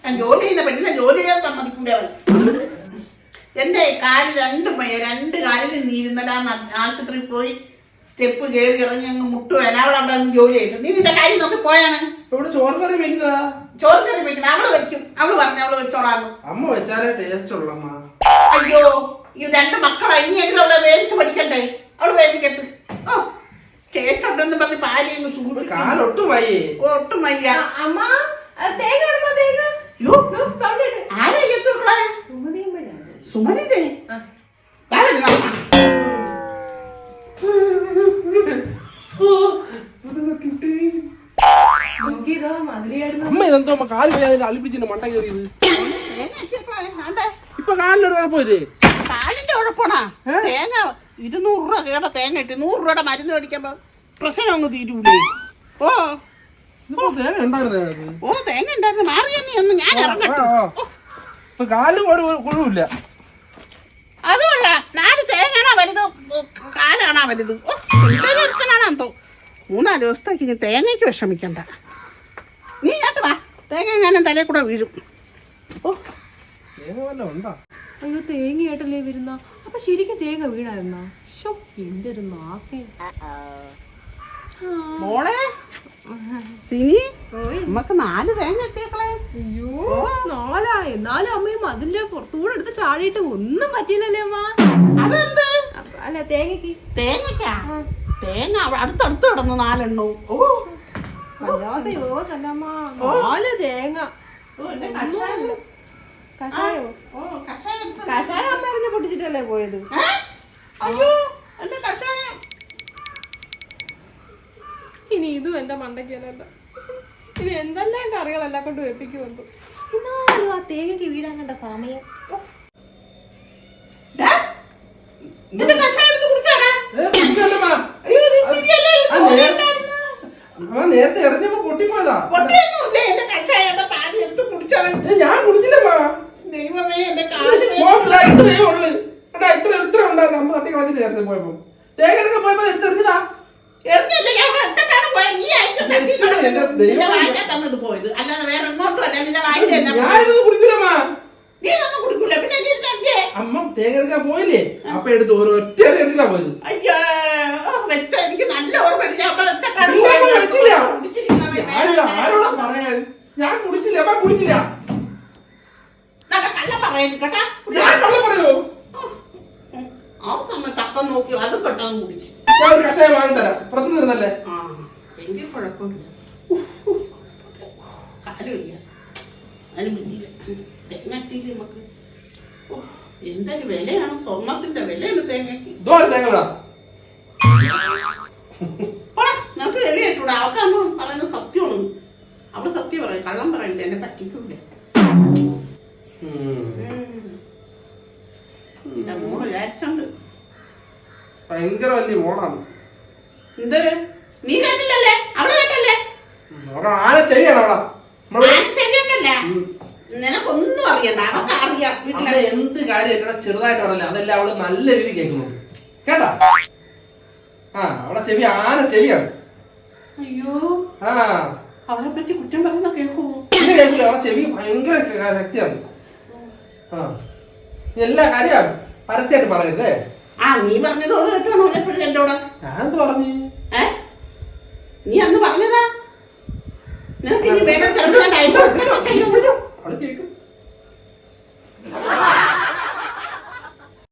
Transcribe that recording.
ഞാൻ ജോലി ചെയ്യുന്ന പെണ്ണിനെ ജോലി ചെയ്യാൻ സമ്മതിക്കൂല. എന്റെ കാല് രണ്ട് കാലിൽ നീ ഇന്നലെ ആശുപത്രിയിൽ പോയി സ്റ്റെപ്പ് കയറി ഇറങ്ങി അങ്ങ് മുട്ടു അവൾ അവിടെ നിന്ന് ജോലി ചെയ്തു. നീ നിന്റെ കാര്യം നോക്കി പോയാണ്. ചോറ് കറി വെക്കുന്നതാ. ചോറ് കറി വെക്കുന്നത് അവള് വെക്കും. അവള് പറഞ്ഞു അവള് വെച്ചോളാന്ന്. അമ്മ വെച്ചാലേ ടേസ്റ്റ് ഉള്ളമ്മ. അയ്യോ ഈ രണ്ട് മക്കളാ, ഇനിയെങ്കിലും അവളെ വേവിച്ച് പഠിക്കണ്ടേ? അവള് വേവിക്കത്ത്. ഓ കേട്ടുണ്ടെന്ന് പറഞ്ഞ് പാലിന്ന് ചൂട് കാലൊട്ടും വയ്യേ. ഒട്ടും വയ്യ. അമ്മ സുമതിന്റെ അമ്മ ഇതെന്തോ കാല് വയ്യാതെ അളിപ്പിച്ചിട്ട് മണ്ട കയറിയത്. ഇപ്പൊ കാലിനൊരു കുഴപ്പമില്ലേ? കാലിന്റെ കുഴപ്പമാണോ? തേങ്ങ 200 രൂപ തേങ്ങ ഇട്ട് 100 രൂപയുടെ മരുന്ന് മേടിക്കുമ്പോ പ്രശ്നം അങ്ങ് തീരൂലേ? ഓ തേങ്ങ ഉണ്ടായിരുന്നു. ഓ തേങ്ങ ഉണ്ടായിരുന്നു. മാറി ഒന്നും ഞാൻ ഇറങ്ങട്ടോ. കാലും കുഴവില്ല. അതുമല്ല 4 തേങ്ങയാണോ വലുത് കാലാണോ വലുത്? എടുക്കണോ 3-4 ദിവസത്തേക്ക് ഇനി തേങ്ങയ്ക്ക് വിഷമിക്കണ്ട. നീ കേട്ട് വാ, തേങ്ങ ഞാനും തലയിൽ കൂടെ വീഴും. ഓ അയ്യോ തേങ്ങയായിട്ടല്ലേ വരുന്ന. അപ്പൊ ശരിക്കും തേങ്ങ വീണായിരുന്ന? എന്റെ ഒരു നാക്കേ. മോളെ സിനി, നമുക്ക് 4 തേങ്ങ ഇട്ടേക്കളെ. അയ്യോ 4 എന്നാലും അമ്മയും അതിന്റെ പുറത്തുകൂടെ എടുത്ത് ചാടിയിട്ട് ഒന്നും പറ്റിയില്ലല്ലേ അമ്മ? അതെന്ത്? അല്ല തേങ്ങക്ക്. തേങ്ങക്കാ? തേങ്ങ അടുത്തടുത്ത് കിടന്നു 4 എണ്ണവും. ഓ അല്ലാതെ യോഗല്ലമ്മ 4 തേങ്ങ. കഷായോ? കഷായം അമ്മ എറിഞ്ഞ് പൊട്ടിച്ചിട്ടല്ലേ പോയത്? അയ്യോ എന്റെ കഷായം. ഇനി ഇതും എന്റെ മണ്ടയ്ക്കല്ല. ഇനി എന്തെല്ലാം കറികളെല്ലാം കൊണ്ട് വെപ്പിക്കുന്നുണ്ട്. എന്നാലും ആ തേങ്ങക്ക് വീടാൻ കണ്ട സമയം. നേരത്തെ എറിഞ്ഞപ്പോ പൊട്ടിപ്പോയതാ. ഞാൻ കുടിച്ചില്ലമ്മാ. ദൈവമേ എന്റെ കാല് ഇത്രേ ഉള്ളു. ഇത്ര ഉണ്ടായിരുന്നു. അമ്മ തട്ടി കളഞ്ഞില്ല നേരത്തെ പോയപ്പോ. തേങ്ങ എടുക്കാൻ പോയപ്പോ എടുത്തെറിഞ്ഞതാ. പോയത് അല്ലാതെ വേറെ എങ്ങോട്ടും അല്ല. നിന്റെ വായിൽ ഞാനിതൊന്നും കുടിക്കൂലമ്മാ. നീ ഒന്നും കുടിക്കൂല. പിന്നെ അമ്മ തേങ്ങ എടുക്കാൻ പോയില്ലേ? അപ്പൊ എടുത്ത് ഒറ്റ എറിഞ്ഞാ പോയത്. അയ്യോ വെച്ച എനിക്ക് നല്ല ഓർമ്മ. ആരോടാ പറയാൻ? ഞാൻ കുടിച്ചില്ല. അമ്മ കുടിച്ചില്ല. കള്ള പറയുന്നു കേട്ടാ. ഞാൻ കള്ളം പറയോ? ആ സമയത്ത് അപ്പം നോക്കി അതും പെട്ടെന്ന് കുടിച്ചു. ഞാൻ ഒരു കഷായം വാങ്ങി തരാം. പ്രശ്നം തരുന്നല്ലേ? ആ എനിക്ക് കുഴപ്പമില്ല. കാര്യമില്ല. അതിന് പിന്നില്ല തേങ്ങട്ടിയില് നമുക്ക് എന്തൊരു വിലയാണ്. സ്വർണത്തിന്റെ വിലയാണ് തേങ്ങക്ക്. തേങ്ങ വിടാം. നമുക്ക് വിലയായിട്ടൂടെ. അവക്കാകുമ്പോ പറയുന്നത് സത്യമാണ്. അവള് സത്യം പറയും, കള്ളം പറയണ്ട. എന്നെ പറ്റിക്കൂല. എന്റെ മോള് വിചാരിച്ചോണ്ട് ഭയങ്കര വലിയ മോളാണ്. എന്ത് നീ കേട്ടില്ലല്ലേ? അവള് കേട്ടല്ലേ? ആന ചെയ്യണം അവിടെ. ശരിയുണ്ടല്ലേ? നിനക്കൊന്നും അറിയണ്ട. അവൾക്ക് അറിയാം. വീട്ടിലെ എന്ത് കാര്യം എന്നോട് ചെറുതായിട്ട് പറഞ്ഞില്ല. അതെല്ലാം അവള് നല്ല രീതിയിൽ കേൾക്കുന്നുണ്ട്. കേട്ടാ? അവളെ ചെവി ആന ചെവിയാണ്. അയ്യോ അവളെ പറ്റി കുറ്റം പറയുന്ന കേൾക്കുമോ? പിന്നെ കേൾക്കില്ല. അവളെ ചെവി ഭയങ്കര ശക്തിയാണ്. എല്ലാ കാര്യമാണ് പരസ്യമായിട്ട് പറയരുത്. നീ പറഞ്ഞതോട് കേട്ടാണോ എപ്പോഴും എന്നോട്? ഞാൻ പറഞ്ഞു. നീ അന്ന് പറഞ്ഞതാ. നിനക്ക് ഇനി വേറെ ചെറുപ്പം